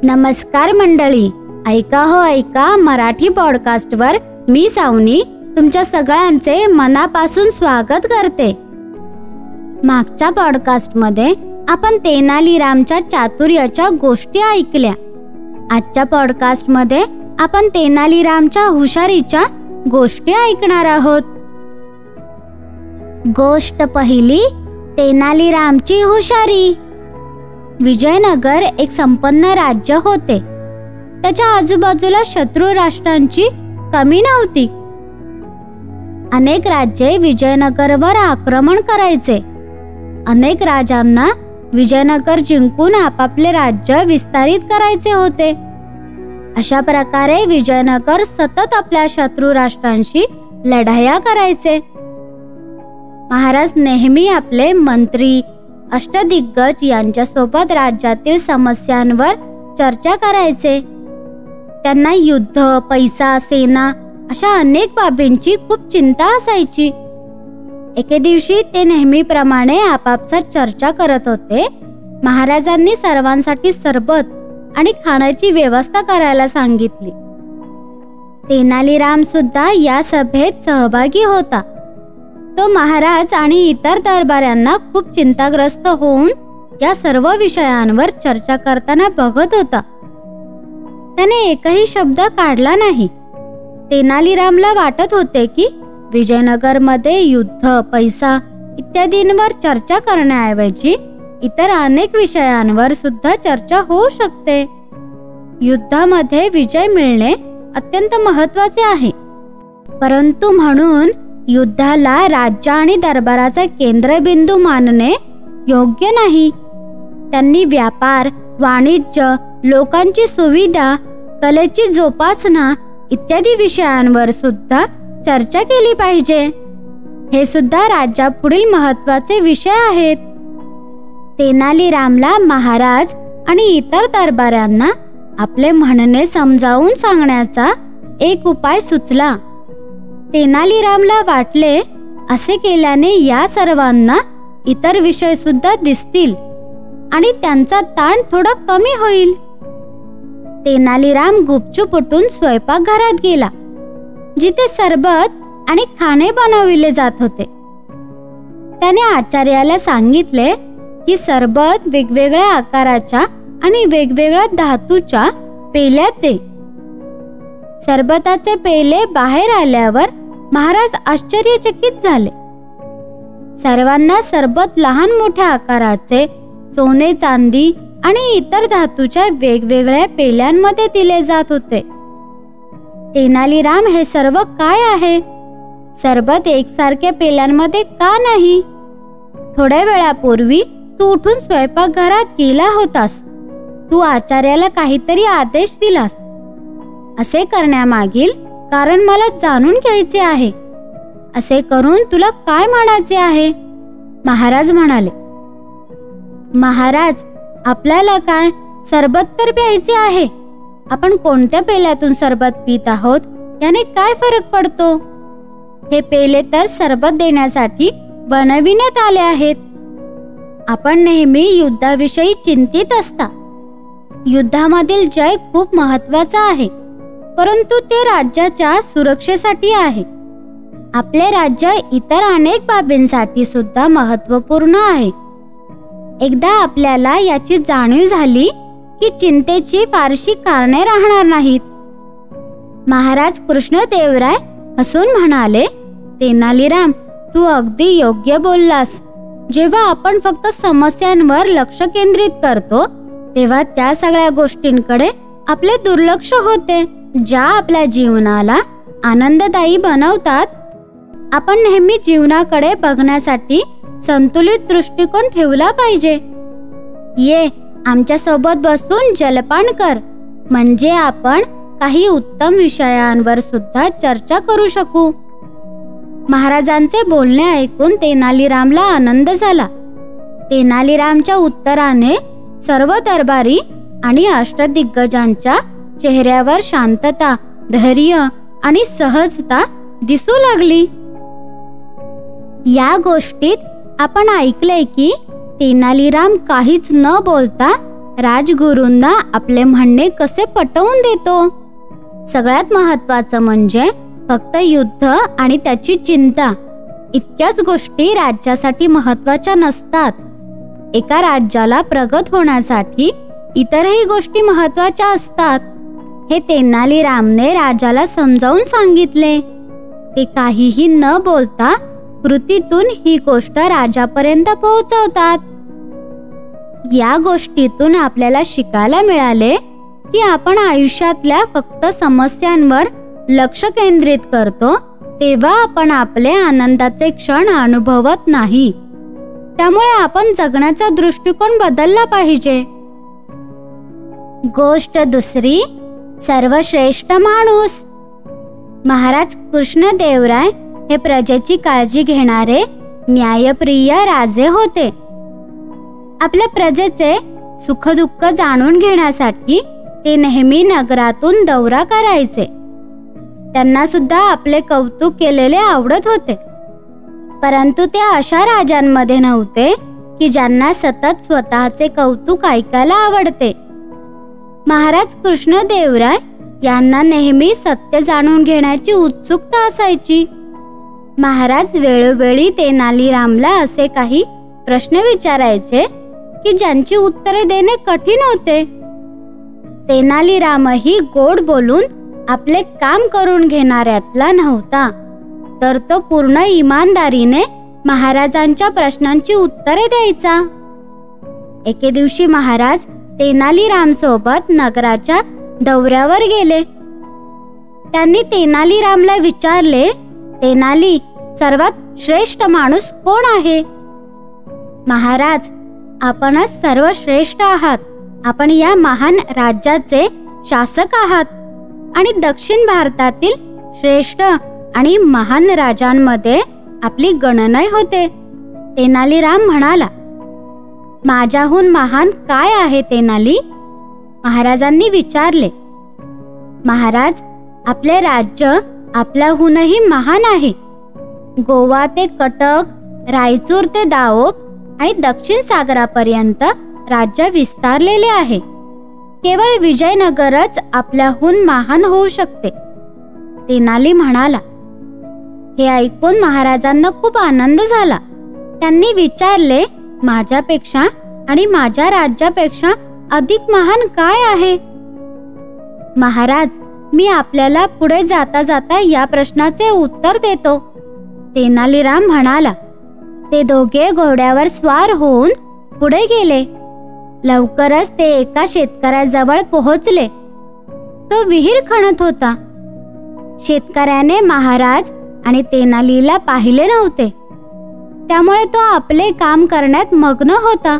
नमस्कार मंडळी, ऐका हो ऐका मराठी पॉडकास्टवर मी सावनी तुमच्या सगळ्यांचे मनापासून स्वागत करते. मागच्या पॉडकास्टमध्ये आपण तेनालीरामच्या चातुर्याच्या गोष्टी ऐकल्या. आजच्या पॉडकास्टमध्ये आपण तेनालीरामच्या हुशारीच्या गोष्टी ऐकणार आहोत. गोष्ट पहिली, तेनालीरामची हुशारी. विजयनगर एक संपन्न राज्य होते. त्याच्या आजूबाजूला शत्रू राष्ट्रांची कमी नव्हती. अनेक राज्ये विजयनगरवर आक्रमण करायचे. अनेक राजांना विजयनगर जिंकून आपापले राज्य विस्तारित करायचे होते. अशा प्रकारे विजयनगर सतत आपल्या शत्रू राष्ट्रांशी लढाया करायचे. महाराज नेहमी आपले मंत्री, अष्टदिग्गज यांच्यासोबत राज्यातील समस्यांवर चर्चा करायचे. त्यांना युद्ध, पैसा, सेना अशा अनेक बाबींची खूप चिंता असायची. एके दिवशी ते नेहमीप्रमाणे आपापसात चर्चा करत होते. महाराजांनी सर्वांसाठी सरबत आणि खाण्याची व्यवस्था करायला सांगितली. तेनालीराम सुद्धा या सभेत सहभागी होता. तो महाराज आणि इतर दरबाऱ्यांना खूप चिंताग्रस्त होऊन या सर्व विषयांवर चर्चा करताना बघत होता. त्याने एकही शब्द काढला नाही. तेनालीरामला वाटत होते की विजयनगरमध्ये युद्ध, पैसा इत्यादींवर चर्चा करण्याऐवजी इतर अनेक विषयांवर सुद्धा चर्चा होऊ शकते. युद्धामध्ये विजय मिळणे अत्यंत महत्त्वाचे आहे, परंतु म्हणून युद्धाला राज्य आणि दरबाराचा केंद्रबिंदू मानणे योग्य नाही. त्यांनी व्यापार, वाणिज्य, लोकांची सुविधा, कलेची जोपासना इत्यादी विषयांवर सुद्धा चर्चा केली पाहिजे. हे सुद्धा राज्यापुढील महत्त्वाचे विषय आहेत. तेनालीरामला महाराज आणि इतर दरबाऱ्यांना आपले म्हणणे समजावून सांगण्याचा एक उपाय सुचला. तेनालीरामला वाटले, असे केल्याने या सर्वांना इतर विषय सुद्धा दिसतील आणि त्यांचा ताण थोडा कमी होईल. तेनालीराम गुपचूप उठून स्वयंपाकघरात गेला, जिथे सरबत आणि खाणे बनविले जात होते. त्याने आचार्याला सांगितले की सरबत वेगवेगळ्या आकाराच्या आणि वेगवेगळ्या धातूच्या पेल्यात दे. सरबताचे पेले बाहेर आल्यावर महाराज आश्चर्यचकित झाले. सर्वांना सरबत लहान मोठ्या आकाराचे, सोने, चांदी आणि इतर धातूच्या वेगवेगळ्या पेल्यांमध्ये दिले जात होते. तेनालीराम, हे सर्व काय आहे? सरबत एकसारख्या पेल्यांमध्ये का नाही? थोड्या वेळापूर्वी तू उठून स्वयंपाकघरात गेला होतास. तू आचार्याला काहीतरी आदेश दिलास. असे करण्यामागील कारण मला जाणून घ्यायचे आहे. असे करून तुला काय म्हणायचे आहे? महाराज म्हणाले. महाराज, आपल्याला काय, सरबत तर प्यायचे आहे. आपण कोणत्या पेल्यातून सरबत पित आहोत याने काय फरक पडतो? हे पेले तर सरबत देण्यासाठी बनविण्यात आले आहेत. आपण नेहमी युद्धाविषयी चिंतित असता. युद्धामधील जय खूप महत्त्वाचा आहे, परंतु ते राज्याच्या सुरक्षेसाठी आहे. आपले राज्य इतर अनेक बाबींसाठी सुद्धा महत्त्वपूर्ण आहे. एकदा आपल्याला याची जाणीव झाली की चिंतेची फारशी कारणे राहणार नाहीत. महाराज कृष्णदेवराय हसून म्हणाले, तेनालीराम, तू अगदी योग्य बोललास. जेव्हा आपण फक्त समस्यांवर लक्ष केंद्रित करतो तेव्हा त्या सगळ्या गोष्टींकडे आपले दुर्लक्ष होते, ज्या आपल्या जीवनाला आनंददायी बनवतात. आपण नेहमी जीवनाकडे बघण्यासाठी संतुलित दृष्टिकोन ठेवला पाहिजे. ये, आमच्या सोबत बसून जलपान कर, म्हणजे आपण काही उत्तम विषयांवर सुद्धा चर्चा करू शकू. महाराजांचे बोलणे ऐकून तेनालीरामला आनंद झाला. तेनालीरामच्या उत्तराने सर्व दरबारी आणि अष्टदिग्गजांच्या चेहऱ्यावर शांतता, धैर्य आणि सहजता दिसू लागली. या गोष्टीत आपण ऐकले की तेनालीराम काहीच न बोलता राजगुरूंना आपले म्हणणे कसे पटवून देतो. सगळ्यात महत्त्वाचं म्हणजे फक्त युद्ध आणि त्याची चिंता इतक्याच गोष्टी राज्यासाठी महत्त्वाच्या नसतात. एका राज्याला प्रगत होण्यासाठी इतरही गोष्टी महत्त्वाच्या असतात. हे तेनालीरामने राजाला समजावून सांगितले. ते काहीही न बोलता कृतीतून ही गोष्ट राजापर्यंत पोहोचवतात. या गोष्टीतून आपल्याला शिकायला मिळाले की आपण आयुष्यातल्या फक्त समस्यांवर लक्ष केंद्रित करतो तेव्हा आपण आपले आनंदाचे क्षण अनुभवत नाही. त्यामुळे आपण जगण्याचा दृष्टिकोन बदलला पाहिजे. गोष्ट दुसरी, सर्वश्रेष्ठ माणूस. महाराज कृष्णदेवराय हे प्रजेची काळजी घेणारे न्यायप्रिय राजे होते. आपल्या प्रजेचे सुखदुःख जाणून घेण्यासाठी ते नेहमी नगरातून दौरा करायचे. त्यांना सुद्धा आपले कौतुक केलेले आवडत होते. परंतु ते अशा राजांमध्ये नव्हते की ज्यांना सतत स्वतःचे कौतुक ऐकायला आवडते. महाराज कृष्णदेवराय यांना नेहमी सत्य जाणून घेण्याची उत्सुकता असायची. महाराज वेळोवेळी तेनालीरामला असे काही प्रश्न विचारायचे की ज्यांची उत्तरे देणे कठीण होते. तेनालीरामही गोड बोलून आपले काम करून घेणाऱ्यातला नव्हता, तर तो पूर्ण इमानदारीने महाराजांच्या प्रश्नांची उत्तरे द्यायचा. एके दिवशी महाराज तेनालीराम सोबत नगराच्या दौऱ्यावर गेले. त्यांनी तेनालीरामला विचारले, तेनाली, सर्वात श्रेष्ठ माणूस कोण आहे? महाराज, आपणच सर्वश्रेष्ठ आहात. आपण या महान राज्याचे शासक आहात आणि दक्षिण भारतातील श्रेष्ठ आणि महान राजांमध्ये आपली गणना होते. तेनालीराम म्हणाला, माझ्याहून महान काय आहे तेनाली? महाराजांनी विचारले. महाराज, आपले राज्य आपल्याहूनही महान आहे. गोवा ते कटक, रायचूर ते दाओब आणि दक्षिण सागरापर्यंत राज्य विस्तारलेले आहे. केवळ विजयनगरच आपल्याहून महान होऊ शकते. तेनाली म्हणाला. हे ऐकून महाराजांना खूप आनंद झाला. त्यांनी विचारले, माझ्यापेक्षा आणि माझ्या राज्यापेक्षा अधिक महान काय आहे? महाराज, मी आपल्याला पुढे जाता जाता या प्रश्नाचे उत्तर देतो. तेनालीराम म्हणाला. ते दोघे घोड्यावर स्वार होऊन पुढे गेले. लवकरच ते एका शेतकऱ्याजवळ पोहोचले. तो विहीर खणत होता. शेतकऱ्याने महाराज आणि तेनालीला पाहिले नव्हते, त्यामुळे तो आपले काम करण्यात मग्न होता.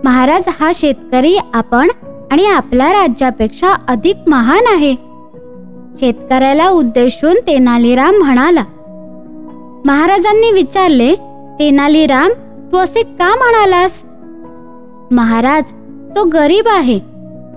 महाराज, हा शेतकरी आपण आणि आपल्या राज्यापेक्षा अधिक महान आहे. शेतकऱ्याला उद्देशून तेनालीराम म्हणाला. महाराजांनी विचारले, तेनालीराम, तू असे का म्हणालास? महाराज, तो गरीब आहे,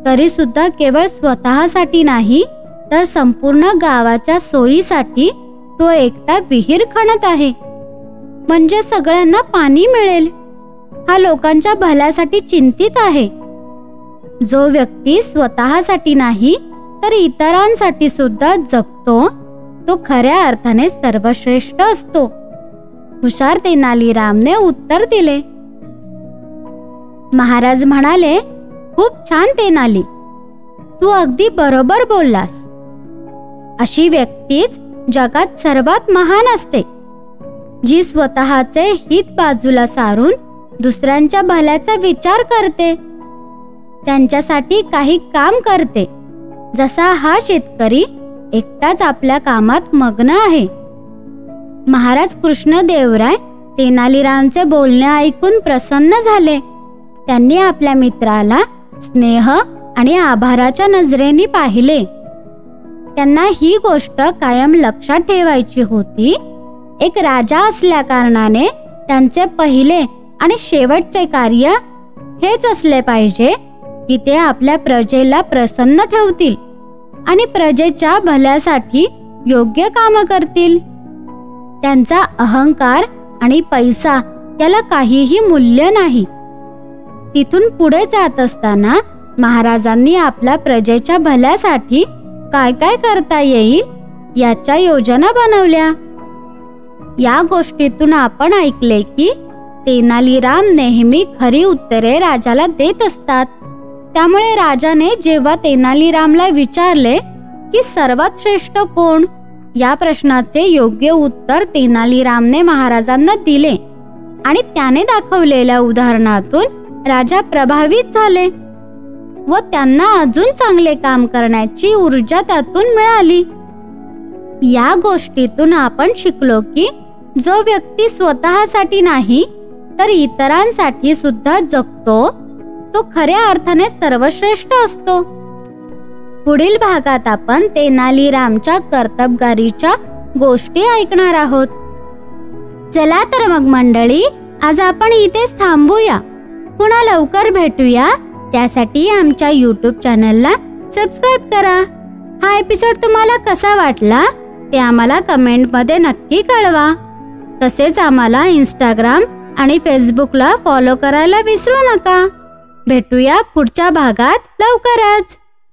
तरी सुद्धा केवळ स्वतःसाठी नाही तर संपूर्ण गावाच्या सोयीसाठी तो एकटा विहीर खणत आहे. म्हणजे सगळ्यांना पाणी मिळेल. हा लोकांच्या भल्यासाठी चिंतित आहे. जो व्यक्ती स्वतःसाठी नाही तर इतरांसाठी सुद्धा जगतो तो खऱ्या अर्थाने सर्वश्रेष्ठ असतो. हुशार तेनालीरामने उत्तर दिले. महाराज म्हणाले, खूप छान तेनाली, तू अगदी बरोबर बोललास. अशी व्यक्तीच जगात सर्वात महान असते, जी स्वतःचे हित बाजूला सारून दुसऱ्यांच्या भल्याचा विचार करते, त्यांच्यासाठी काही काम करते. जसा हा शेतकरी एकटाच आपल्या कामात मग्न आहे. महाराज कृष्णदेवराय तेनालीरामचे बोलणे ऐकून प्रसन्न झाले. त्यांनी आपल्या मित्राला स्नेह आणि आभाराच्या नजरेने पाहिले. त्यांना ही गोष्ट कायम लक्षात ठेवायची होती. एक राजा असल्या कारणाने त्यांचे पहिले आणि शेवटचे कार्य हेच असले पाहिजे की ते आपल्या प्रजेला प्रसन्न ठेवतील आणि प्रजेच्या भल्यासाठी योग्य काम करतील. त्यांचा अहंकार आणि पैसा याला काहीही मूल्य नाही. तिथून पुढे जात असताना महाराजांनी आपल्या प्रजेच्या भल्यासाठी काय काय करता येईल याच्या योजना बनवल्या. या गोष्टीतून आपण ऐकले की तेनालीराम नेहमी खरी उत्तरे राजाला देत असतात. त्यामुळे राजाने जेव्हा तेनालीरामला विचारले की सर्वात श्रेष्ठ कोण, या प्रश्नाचे योग्य उत्तर तेनालीरामने महाराजांना दिले आणि त्याने दाखवलेल्या उदाहरणातून राजा प्रभावित झाले व त्यांना अजून चांगले काम करण्याची ऊर्जा त्यातून मिळाली. या गोष्टीतून आपण शिकलो की जो व्यक्ती स्वतःसाठी नाही तर इतरांसाठी सुद्धा जगतो तो खऱ्या अर्थाने सर्वश्रेष्ठ असतो. पुढील भागात आपण तेनालीरामच्या कर्तबगारीच्या गोष्टी ऐकणार आहोत. चला तर मग मंडळी, आज आपण इथेच थांबूया. पुन्हा लवकर भेटूया. त्यासाठी आमच्या YouTube चॅनलला सबस्क्राईब करा. हा एपिसोड तुम्हाला कसा वाटला ते आम्हाला कमेंटमध्ये नक्की कळवा. तसेच आम्हाला Instagram आणि Facebookला फॉलो करायला विसरू नका. भेटूया पुढच्या भागात लवकरच.